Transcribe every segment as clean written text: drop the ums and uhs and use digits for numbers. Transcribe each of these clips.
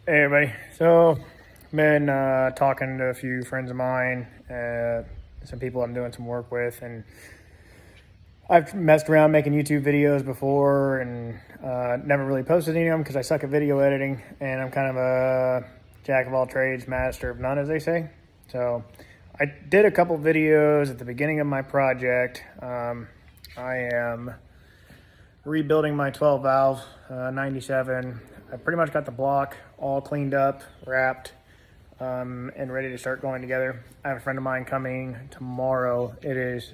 Hey everybody, so been talking to a few friends of mine, some people I'm doing some work with, and I've messed around making YouTube videos before and never really posted any of them because I suck at video editing and I'm kind of a jack of all trades, master of none, as they say. So I did a couple videos at the beginning of my project. I am rebuilding my 12 valve 97. I pretty much got the block all cleaned up, wrapped, and ready to start going together. I have a friend of mine coming tomorrow. It is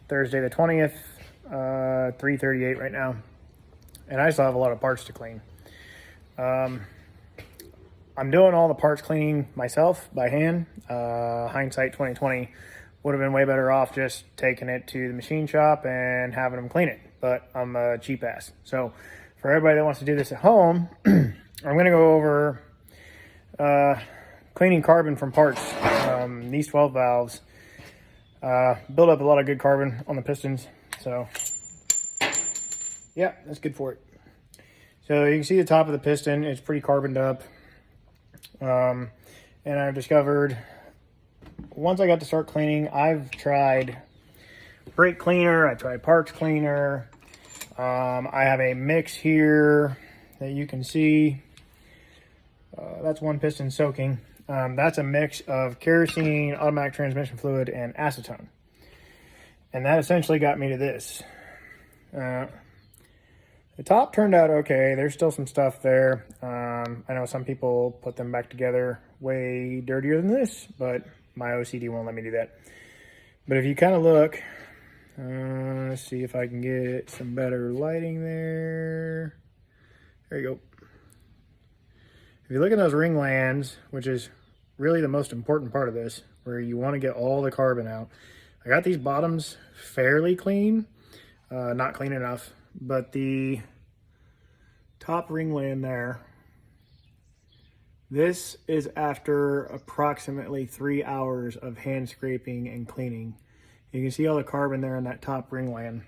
Thursday the 20th, 3:38 right now, and I still have a lot of parts to clean. I'm doing all the parts cleaning myself by hand. Hindsight 2020, would have been way better off just taking it to the machine shop and having them clean it, but I'm a cheap ass. So for everybody that wants to do this at home, I'm going to go over cleaning carbon from parts. These 12 valves build up a lot of good carbon on the pistons, so yeah, that's good for it. So you can see the top of the piston, it's pretty carboned up. And I've discovered, once I got to start cleaning, I've tried brake cleaner, I've tried parts cleaner. I have a mix here that you can see. That's one piston soaking. That's a mix of kerosene, automatic transmission fluid, and acetone. And that essentially got me to this. The top turned out okay. There's still some stuff there. I know some people put them back together way dirtier than this, but my OCD won't let me do that. But if you kind of look, let's see if I can get some better lighting there. There you go. If you look at those ring lands, which is really the most important part of this, where you want to get all the carbon out. I got these bottoms fairly clean, not clean enough, but the top ring land there, this is after approximately 3 hours of hand scraping and cleaning. You can see all the carbon there in that top ring land.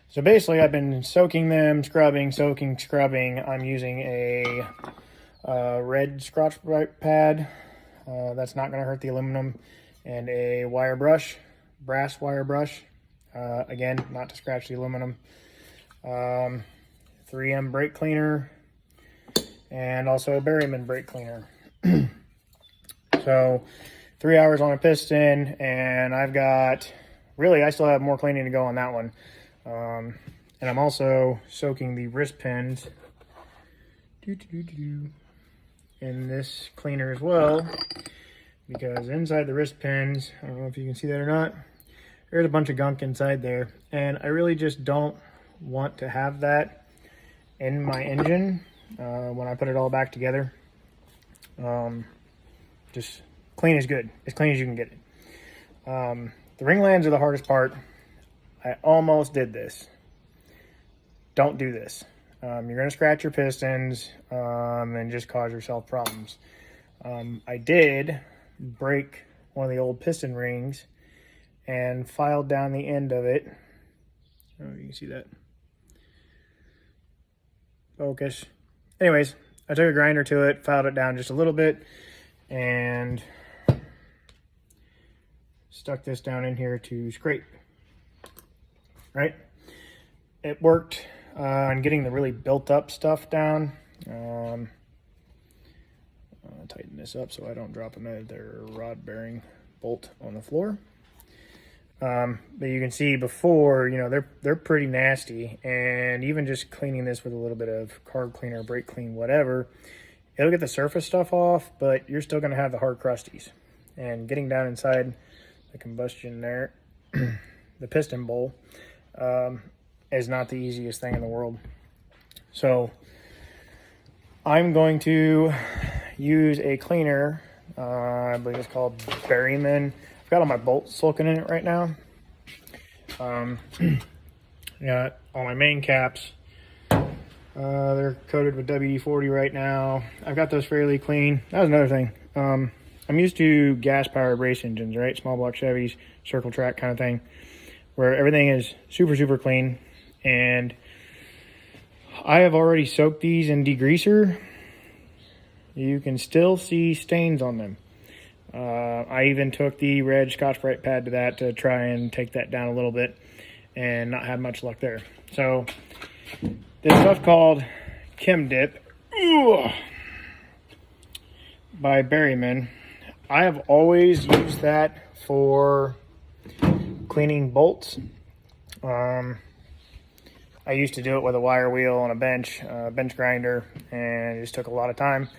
So basically I've been soaking them, scrubbing, soaking, scrubbing. I'm using a red Scotch pad. That's not going to hurt the aluminum. And a wire brush, brass wire brush. Again, not to scratch the aluminum. 3M brake cleaner. And also a Berryman brake cleaner. So 3 hours on a piston, and I've got, really, I still have more cleaning to go on that one. And I'm also soaking the wrist pins in this cleaner as well, because inside the wrist pins, I don't know if you can see that or not, there's a bunch of gunk inside there, and I really just don't want to have that in my engine when I put it all back together. Just clean is good, as clean as you can get it. The ring lands are the hardest part. I almost did this. Don't do this. You're going to scratch your pistons and just cause yourself problems. I did break one of the old piston rings and filed down the end of it. Oh, you can see that. Focus. Anyways, I took a grinder to it, filed it down just a little bit, and stuck this down in here to scrape. Right? It worked on getting the really built up stuff down. I'll tighten this up so I don't drop another rod bearing bolt on the floor. But you can see before, you know, they're pretty nasty, and even just cleaning this with a little bit of carb cleaner, brake clean, whatever, it'll get the surface stuff off, but you're still going to have the hard crusties. And getting down inside the combustion there, the piston bowl, is not the easiest thing in the world. So I'm going to use a cleaner, I believe it's called Berryman. I've got all my bolts soaking in it right now. Got all my main caps. They're coated with WD-40 right now. I've got those fairly clean. That was another thing. I'm used to gas-powered race engines, right? Small block Chevys, circle track kind of thing, where everything is super, super clean. And I have already soaked these in degreaser you can still see stains on them. I even took the red Scotch-Brite pad to that to try and take that down a little bit, and not have much luck there. So this stuff called Chem Dip by Berryman. I have always used that for cleaning bolts. I used to do it with a wire wheel on a bench grinder, and it just took a lot of time.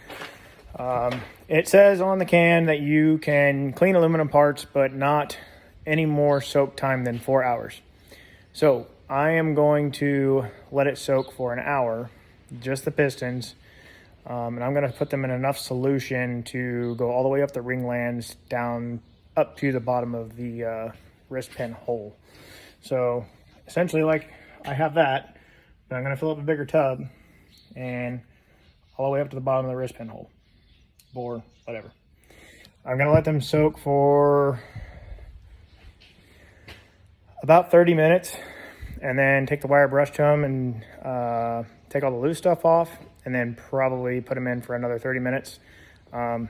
It says on the can that you can clean aluminum parts, but not any more soak time than 4 hours. So I am going to let it soak for an hour, just the pistons, and I'm going to put them in enough solution to go all the way up the ring lands down up to the bottom of the wrist pin hole. So essentially, like, I have that, but I'm going to fill up a bigger tub and all the way up to the bottom of the wrist pin hole, bore, whatever. I'm going to let them soak for about 30 minutes and then take the wire brush to them and take all the loose stuff off, and then probably put them in for another 30 minutes. I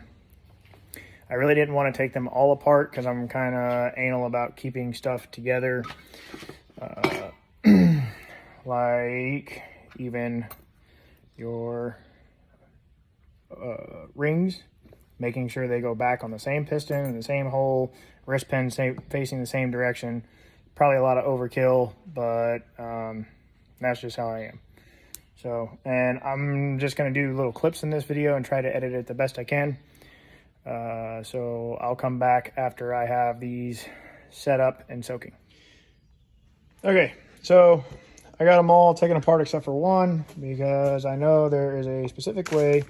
really didn't want to take them all apart because I'm kind of anal about keeping stuff together. Like even your rings, making sure they go back on the same piston in the same hole, wrist pin facing the same direction. Probably a lot of overkill, but that's just how I am. So, and I'm just going to do little clips in this video and try to edit it the best I can. So I'll come back after I have these set up and soaking. Okay, so I got them all taken apart except for one, because I know there is a specific way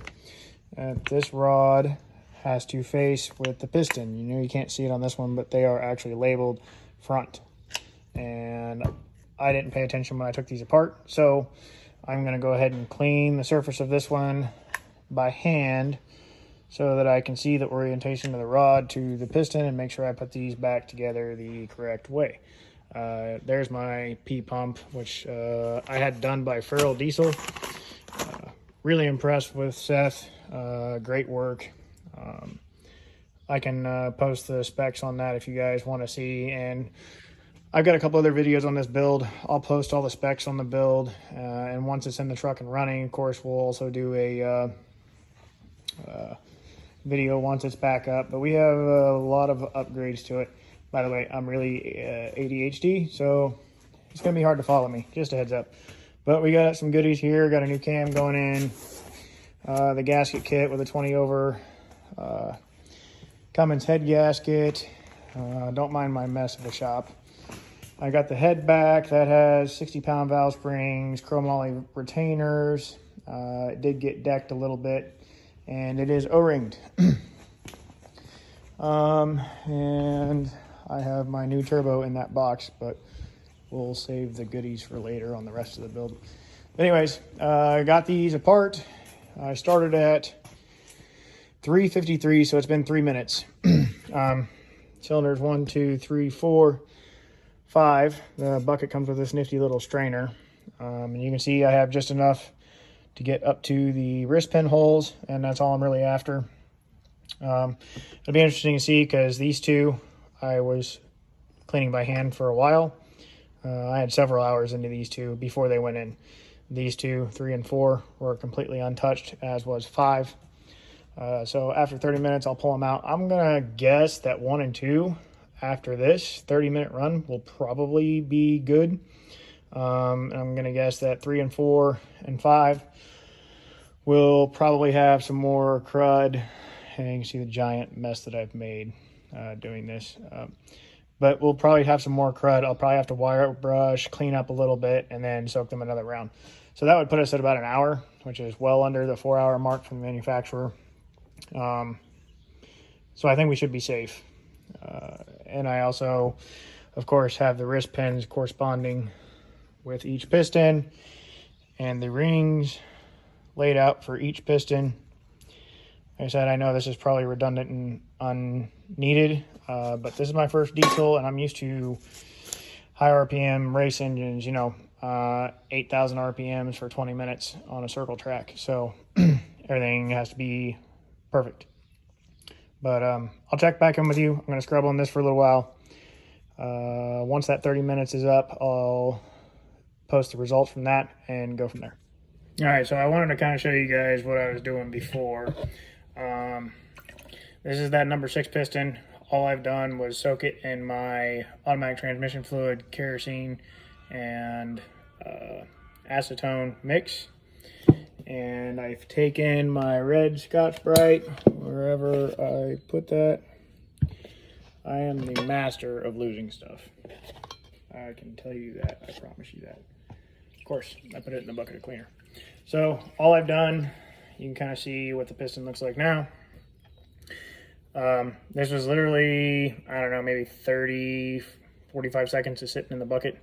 that this rod has to face with the piston. You know, you can't see it on this one, but they are actually labeled front. And I didn't pay attention when I took these apart, so I'm going to go ahead and clean the surface of this one by hand so that I can see the orientation of the rod to the piston and make sure I put these back together the correct way. There's my P-pump, which I had done by Feral Diesel. Really impressed with Seth. Great work. I can post the specs on that if you guys want to see, and I've got a couple other videos on this build. I'll post all the specs on the build, and once it's in the truck and running, of course, we'll also do a video once it's back up. But we have a lot of upgrades to it. By the way, I'm really ADHD, so it's going to be hard to follow me. Just a heads up. But we got some goodies here. Got a new cam going in. The gasket kit with a 20 over Cummins head gasket. Don't mind my mess of a shop. I got the head back that has 60-pound valve springs, chromoly retainers. It did get decked a little bit, and it is O-ringed. And I have my new turbo in that box, but we'll save the goodies for later on the rest of the build. But anyways, I got these apart. I started at 3:53, so it's been 3 minutes. Cylinders 1, 2, 3, 4, 5. The bucket comes with this nifty little strainer. And you can see I have just enough to get up to the wrist pin holes, and that's all I'm really after. It'll be interesting to see, because these two I was cleaning by hand for a while. I had several hours into these two before they went in. These two, 3 and 4, were completely untouched, as was 5. So after 30 minutes, I'll pull them out. I'm going to guess that 1 and 2, after this 30-minute run, will probably be good. I'm going to guess that 3 and 4 and 5 will probably have some more crud. And you can see the giant mess that I've made doing this. But we'll probably have some more crud. I'll probably have to wire brush, clean up a little bit, and then soak them another round. So that would put us at about an hour, which is well under the 4-hour mark from the manufacturer. So I think we should be safe. And I also, of course, have the wrist pins corresponding with each piston and the rings laid out for each piston. Like I said, I know this is probably redundant and unneeded, but this is my first diesel, and I'm used to high RPM race engines, 8,000 RPMs for 20 minutes on a circle track. So everything has to be perfect. But I'll check back in with you. I'm going to scrub on this for a little while. Once that 30 minutes is up, I'll post the results from that and go from there. All right, so I wanted to kind of show you guys what I was doing before. This is that number 6 piston. All I've done was soak it in my automatic transmission fluid, kerosene, and acetone mix. And I've taken my red Scotch-Brite, wherever I put that. I am the master of losing stuff. I can tell you that, I promise you that. Of course, I put it in the bucket of cleaner. So all I've done, you can kind of see what the piston looks like now. This was literally, I don't know, maybe 30, 45 seconds of sitting in the bucket.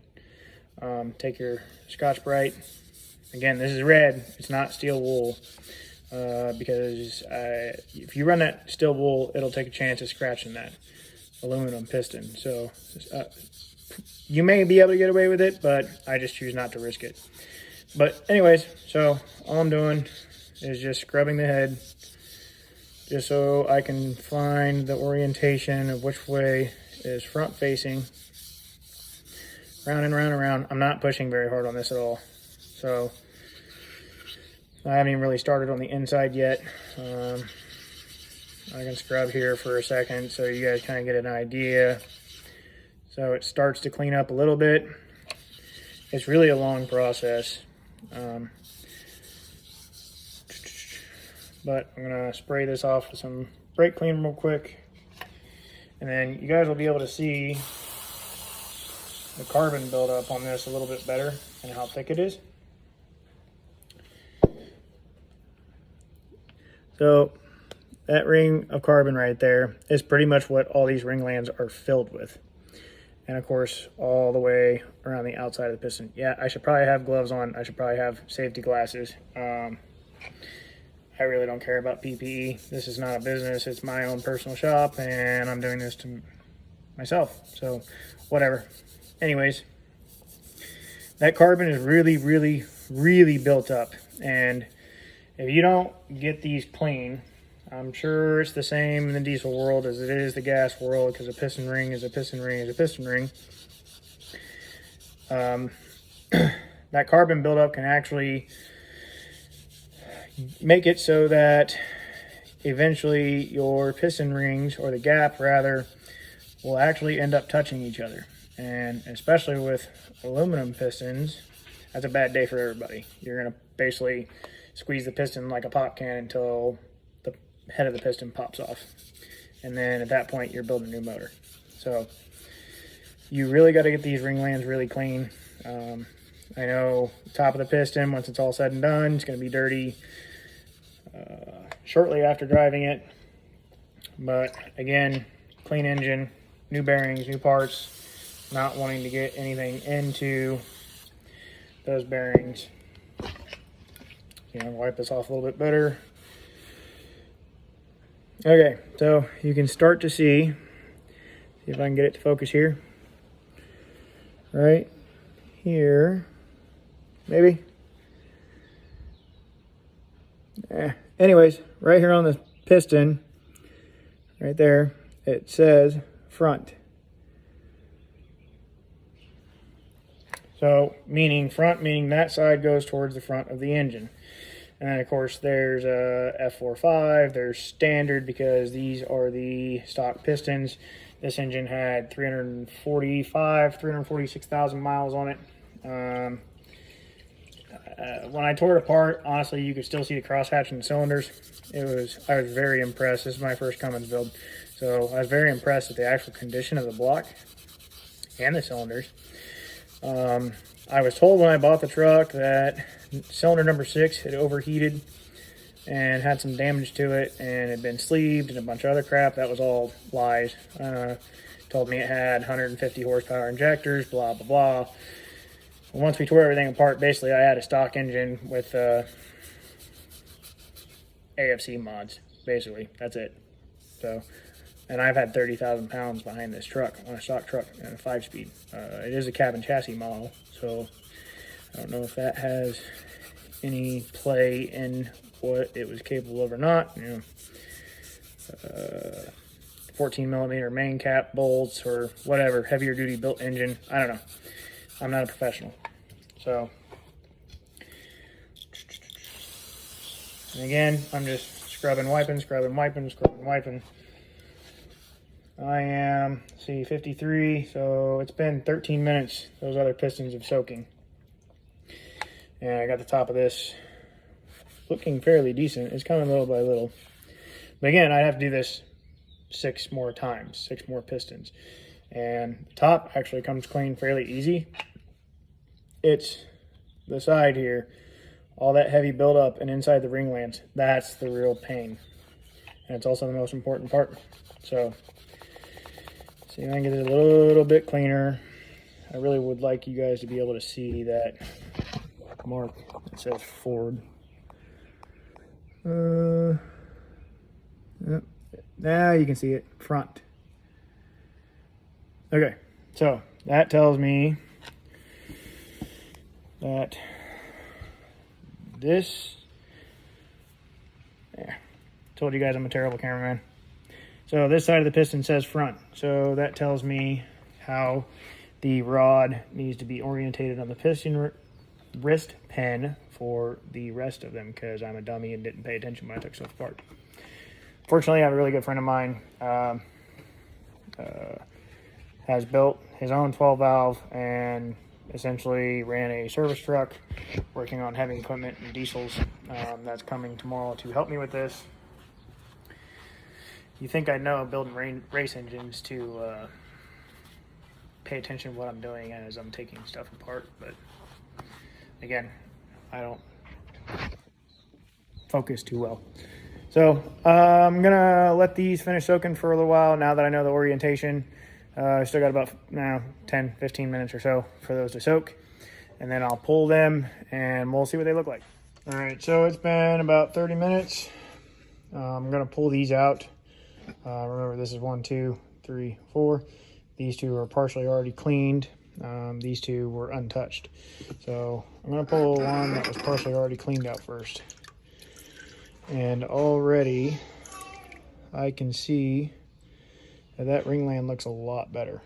Take your Scotch-Brite. Again, this is red, it's not steel wool, because if you run that steel wool, it'll take a chance of scratching that aluminum piston. So you may be able to get away with it, but I just choose not to risk it. But anyways, so all I'm doing is just scrubbing the head, just so I can find the orientation of which way is front facing. Round and round and round. I'm not pushing very hard on this at all. So I haven't even really started on the inside yet. I can scrub here for a second so you guys kind of get an idea. So it starts to clean up a little bit. It's really a long process. But I'm gonna spray this off with some brake clean real quick. And then you guys will be able to see the carbon buildup on this a little bit better and how thick it is. So that ring of carbon right there is pretty much what all these ring lands are filled with. And of course, all the way around the outside of the piston. Yeah, I should probably have gloves on. I should probably have safety glasses. I really don't care about PPE. This is not a business. It's my own personal shop, and I'm doing this to myself. So whatever. Anyways, that carbon is really, really, really built up. And if you don't get these clean, I'm sure it's the same in the diesel world as it is the gas world, because a piston ring is a piston ring is a piston ring. That carbon buildup can actually make it so that eventually your piston rings, or the gap rather, will actually end up touching each other. And especially with aluminum pistons, that's a bad day for everybody. You're going to basically squeeze the piston like a pop can until the head of the piston pops off. And then at that point, you're building a new motor. So you really got to get these ring lands really clean. I know the top of the piston, once it's all said and done, it's going to be dirty shortly after driving it. But again, clean engine, new bearings, new parts, not wanting to get anything into those bearings. Wipe this off a little bit better. Okay, so you can start to see if I can get it to focus here. Right here, maybe. Anyways, right here on the piston, right there, it says front. So meaning front, meaning that side goes towards the front of the engine. And then of course there's a F45, there's standard, because these are the stock pistons. This engine had 346,000 miles on it. When I tore it apart, honestly, you could still see the crosshatch in the cylinders. I was very impressed. This is my first Cummins build. So I was very impressed with the actual condition of the block and the cylinders. I was told when I bought the truck that cylinder number 6 had overheated and had some damage to it and had been sleeved and a bunch of other crap. That was all lies. Told me it had 150 horsepower injectors, blah, blah, blah. Once we tore everything apart, basically I had a stock engine with AFC mods, basically. That's it. So, and I've had 30,000 pounds behind this truck, on a stock truck, and a 5-speed. It is a cabin chassis model, so I don't know if that has any play in what it was capable of or not. 14 millimeter main cap bolts or whatever, heavier duty built engine. I don't know. I'm not a professional. So, and again, I'm just scrubbing, wiping, scrubbing, wiping, scrubbing, wiping. I am, see, 53, so it's been 13 minutes, those other pistons of soaking. And I got the top of this looking fairly decent. It's coming little by little. But again, I'd have to do this 6 more times, 6 more pistons. And the top actually comes clean fairly easy. It's the side here, all that heavy buildup and inside the ring lands, that's the real pain. And it's also the most important part. So, see if I can get it a little bit cleaner. I really would like you guys to be able to see that mark that says Ford. Yep. Now you can see it, front. Okay, so that tells me that this, yeah, told you guys I'm a terrible cameraman. So this side of the piston says front. So that tells me how the rod needs to be orientated on the piston wrist pin for the rest of them, because I'm a dummy and didn't pay attention when I took stuff apart. Fortunately, I have a really good friend of mine has built his own 12 valve and essentially ran a service truck working on heavy equipment and diesels. That's coming tomorrow to help me with this. You think I know building race engines to pay attention to what I'm doing as I'm taking stuff apart, but again, I don't focus too well. So I'm gonna let these finish soaking for a little while now that I know the orientation. I still got about 10-15 minutes or so for those to soak, and then I'll pull them and we'll see what they look like. All right, so it's been about 30 minutes. I'm gonna pull these out. Remember, this is 1, 2, 3, 4. These 2 are partially already cleaned. These 2 were untouched. So I'm gonna pull one that was partially already cleaned out first. And already I can see that ringland looks a lot better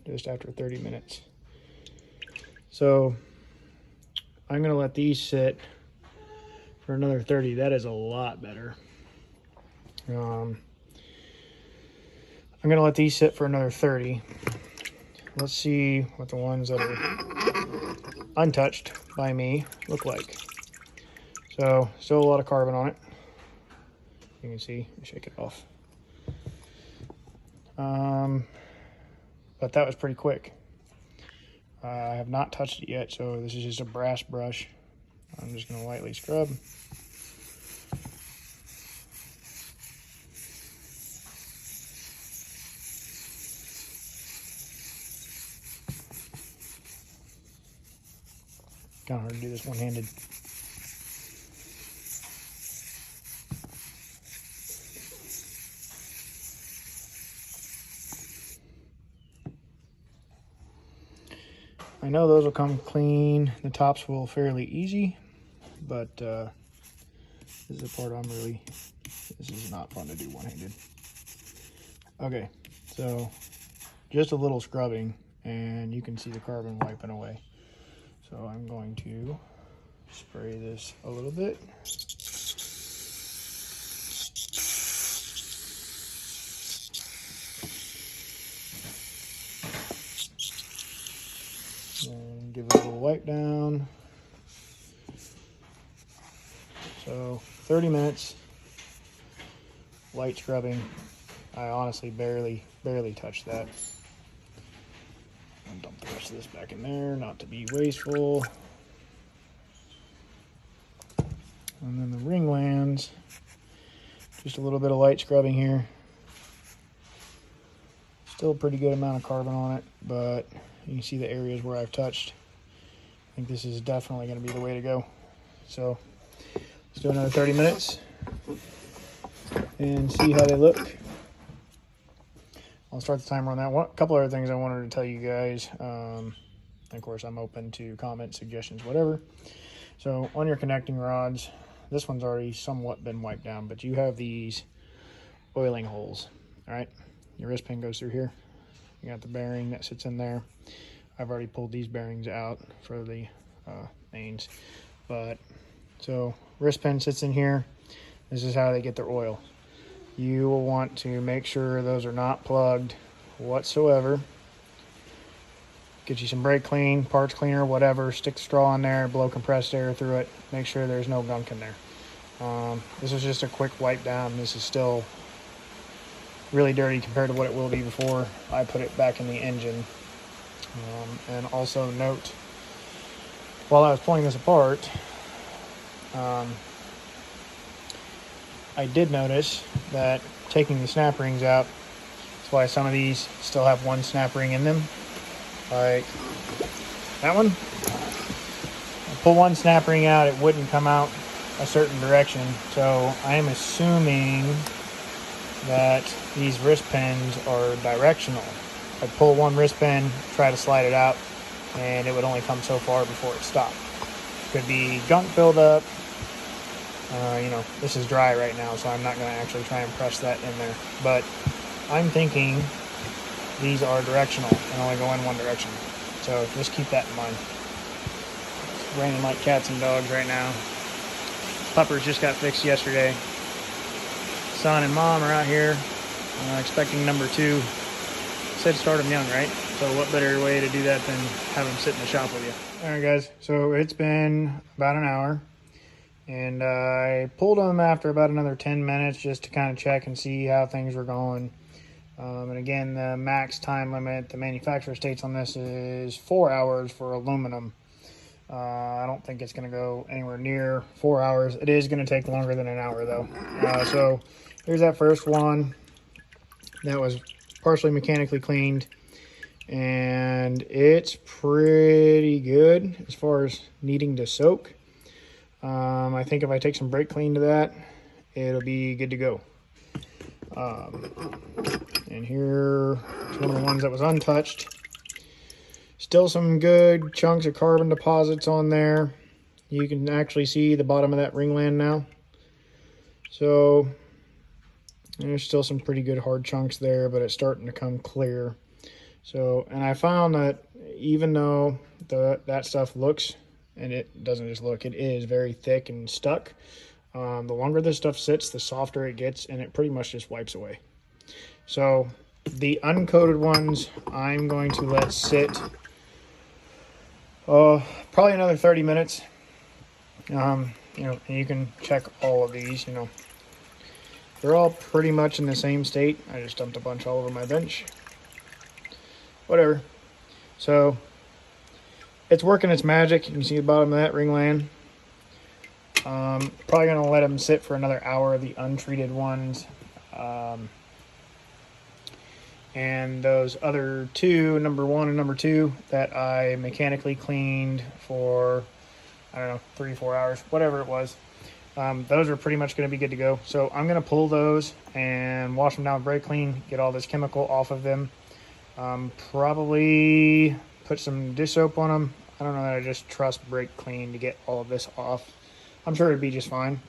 just after 30 minutes. So I'm gonna let these sit for another 30. That is a lot better. I'm gonna let these sit for another 30. Let's see what the ones that are untouched by me look like. So still a lot of carbon on it. You can see, shake it off. But that was pretty quick. I have not touched it yet, so this is just a brass brush. I'm just gonna lightly scrub. Kind of hard to do this one-handed. I know those will come clean. The tops will fairly easy, but this is the part this is not fun to do one-handed. Okay, so just a little scrubbing and you can see the carbon wiping away. So I'm going to spray this a little bit. And give it a little wipe down. So 30 minutes, light scrubbing. I honestly barely touched that. I'll dump the rest of this back in there, not to be wasteful. And then the ring lands, just a little bit of light scrubbing here. Still a pretty good amount of carbon on it, but you can see the areas where I've touched. I think this is definitely going to be the way to go. So let's do another 30 minutes and see how they look. I'll start the timer on that. A couple other things I wanted to tell you guys. Of course, I'm open to comments, suggestions, whatever. So on your connecting rods, this one's already somewhat been wiped down, but you have these oiling holes. All right, your wrist pin goes through here. You got the bearing that sits in there. I've already pulled these bearings out for the mains. But so wrist pin sits in here. This is how they get their oil. You will want to make sure those are not plugged whatsoever. Get you some brake clean, parts cleaner, whatever. Stick the straw in there, blow compressed air through it. Make sure there's no gunk in there. This is just a quick wipe down. This is still really dirty compared to what it will be before I put it back in the engine. And also note, while I was pulling this apart, I did notice that taking the snap rings out, that's why some of these still have one snap ring in them. Like that one. I pull one snap ring out, it wouldn't come out a certain direction. So I am assuming that these wrist pins are directional. I pull one wrist pin, try to slide it out, and it would only come so far before it stopped. Could be gunk buildup. You know, this is dry right now, so I'm not going to actually try and press that in there. But I'm thinking these are directional and only go in one direction. So just keep that in mind. It's raining like cats and dogs right now. Puppers just got fixed yesterday. Son and mom are out here expecting number 2. Said start them young, right? So what better way to do that than have them sit in the shop with you? All right, guys. So it's been about an hour. And I pulled them after about another 10 minutes just to kind of check and see how things were going. And again, the max time limit the manufacturer states on this is 4 hours for aluminum. I don't think it's going to go anywhere near 4 hours. It is going to take longer than an hour, though. So here's that first one. That was partially mechanically cleaned. And it's pretty good as far as needing to soak. I think if I take some brake clean to that, it'll be good to go. And here is one of the ones that was untouched. Still some good chunks of carbon deposits on there. You can actually see the bottom of that ringland now. So there's still some pretty good hard chunks there, but it's starting to come clear. So, and I found that even though that stuff looks, and it doesn't just look, it is very thick and stuck. The longer this stuff sits, the softer it gets, and it pretty much just wipes away. So the uncoated ones, I'm going to let sit probably another 30 minutes. You know, and you can check all of these, you know. They're all pretty much in the same state. I just dumped a bunch all over my bench. Whatever. So it's working its magic. You can see the bottom of that ringland. Probably going to let them sit for another hour, the untreated ones. And those other two, number 1 and number 2, that I mechanically cleaned for, I don't know, 3-4 hours, whatever it was. Those are pretty much going to be good to go. So I'm going to pull those and wash them down with brake clean, get all this chemical off of them. Probably put some dish soap on them. I don't know that I just trust brake clean to get all of this off. I'm sure it'd be just fine.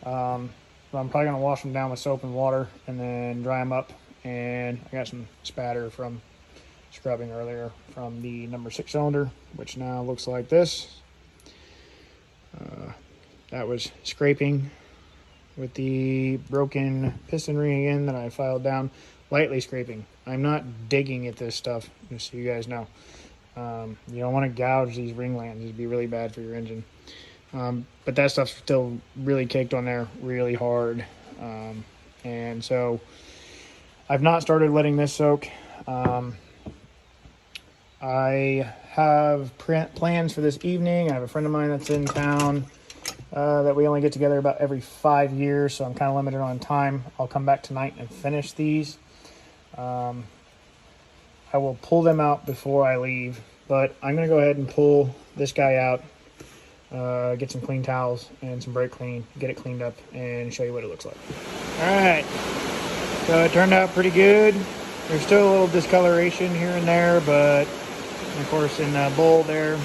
But I'm probably going to wash them down with soap and water and then dry them up. And I got some spatter from scrubbing earlier from the number 6 cylinder, which now looks like this. That was scraping with the broken piston ring again that I filed down. Lightly scraping. I'm not digging at this stuff, just so you guys know. You don't want to gouge these ringlands. It'd be really bad for your engine. But that stuff's still really caked on there really hard. And so I've not started letting this soak. I have plans for this evening. I have a friend of mine that's in town that we only get together about every 5 years, so I'm kind of limited on time. I'll come back tonight and finish these. I will pull them out before I leave, but I'm going to go ahead and pull this guy out, get some clean towels and some brake clean, get it cleaned up, and show you what it looks like. All right, so it turned out pretty good. There's still a little discoloration here and there, but of course in the bowl there,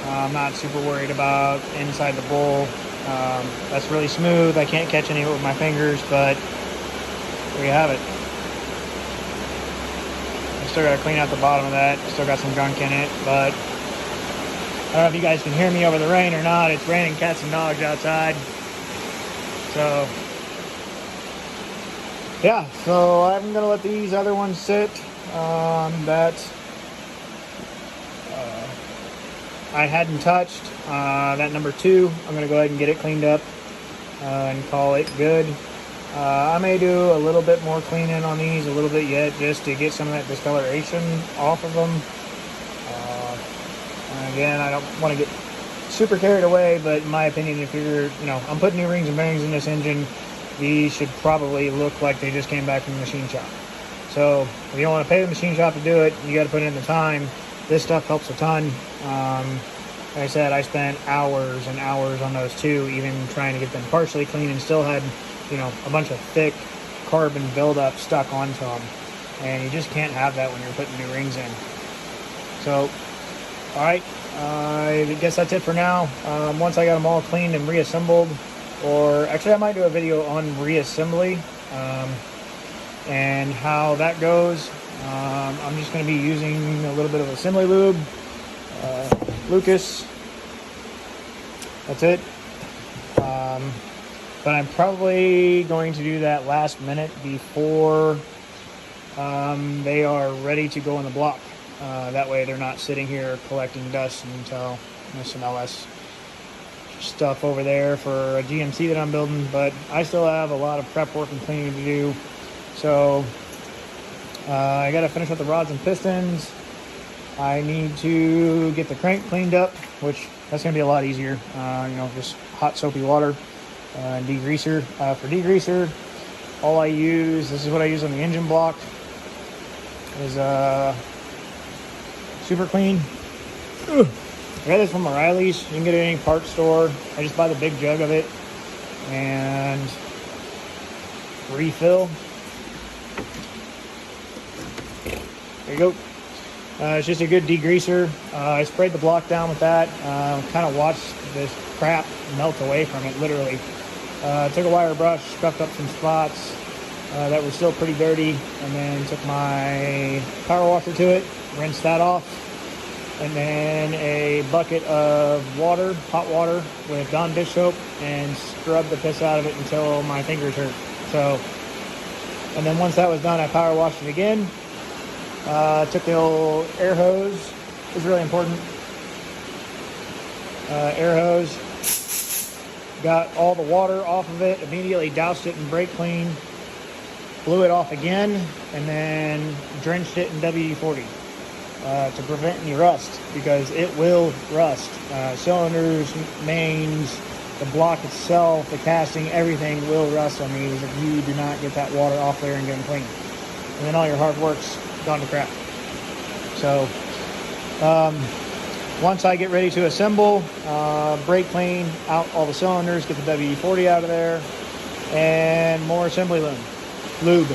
I'm not super worried about inside the bowl. That's really smooth. I can't catch any of it with my fingers, but there you have it. I still got to clean out the bottom of that. Still got some gunk in it, but I don't know if you guys can hear me over the rain or not. It's raining cats and dogs outside. So, yeah, so I'm going to let these other ones sit that I hadn't touched. That number 2, I'm going to go ahead and get it cleaned up and call it good. I may do a little bit more cleaning on these, a little bit yet, just to get some of that discoloration off of them. Again, I don't want to get super carried away, but in my opinion, if you're, I'm putting new rings and bearings in this engine, these should probably look like they just came back from the machine shop. So if you don't want to pay the machine shop to do it, you got to put in the time. This stuff helps a ton. Like I said, I spent hours and hours on those two, even trying to get them partially clean, and still had, a bunch of thick carbon buildup stuck onto them. And you just can't have that when you're putting new rings in. So, all right, I guess that's it for now. Once I got them all cleaned and reassembled, or actually I might do a video on reassembly and how that goes. I'm just going to be using a little bit of assembly lube, Lucas. That's it. But I'm probably going to do that last minute before they are ready to go in the block. That way they're not sitting here collecting dust until there's some LS stuff over there for a GMC that I'm building. But I still have a lot of prep work and cleaning to do. So I got to finish with the rods and pistons. I need to get the crank cleaned up, which that's going to be a lot easier. Just hot soapy water and degreaser. For degreaser, all I use, this is what I use on the engine block, is Super Clean. I got this from O'Reilly's. You can get it at any parts store. I just buy the big jug of it and refill. There you go. It's just a good degreaser. I sprayed the block down with that. Kind of watched this crap melt away from it, literally. Took a wire brush, scuffed up some spots that were still pretty dirty, and then took my power washer to it, rinsed that off, and then a bucket of water, hot water, with Dawn dish soap, and scrubbed the piss out of it until my fingers hurt. So, and then once that was done, I power washed it again. Took the old air hose, is really important. Air hose, got all the water off of it, immediately doused it in brake clean, blew it off again, and then drenched it in WD-40 to prevent any rust, because it will rust. Cylinders, mains, the block itself, the casting, everything will rust on these if you do not get that water off there and get them clean. And then all your hard work's gone to crap. So once I get ready to assemble, brake clean out all the cylinders, get the WD-40 out of there, and more assembly lube.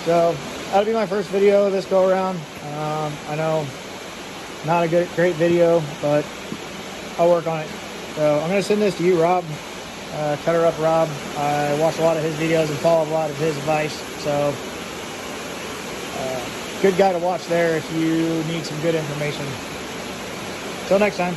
So that'll be my first video of this go around. I know, not a great video, but I'll work on it. So I'm going to send this to you, Rob. Cutter Up Rob. I watch a lot of his videos and follow a lot of his advice. So good guy to watch there if you need some good information. Till next time.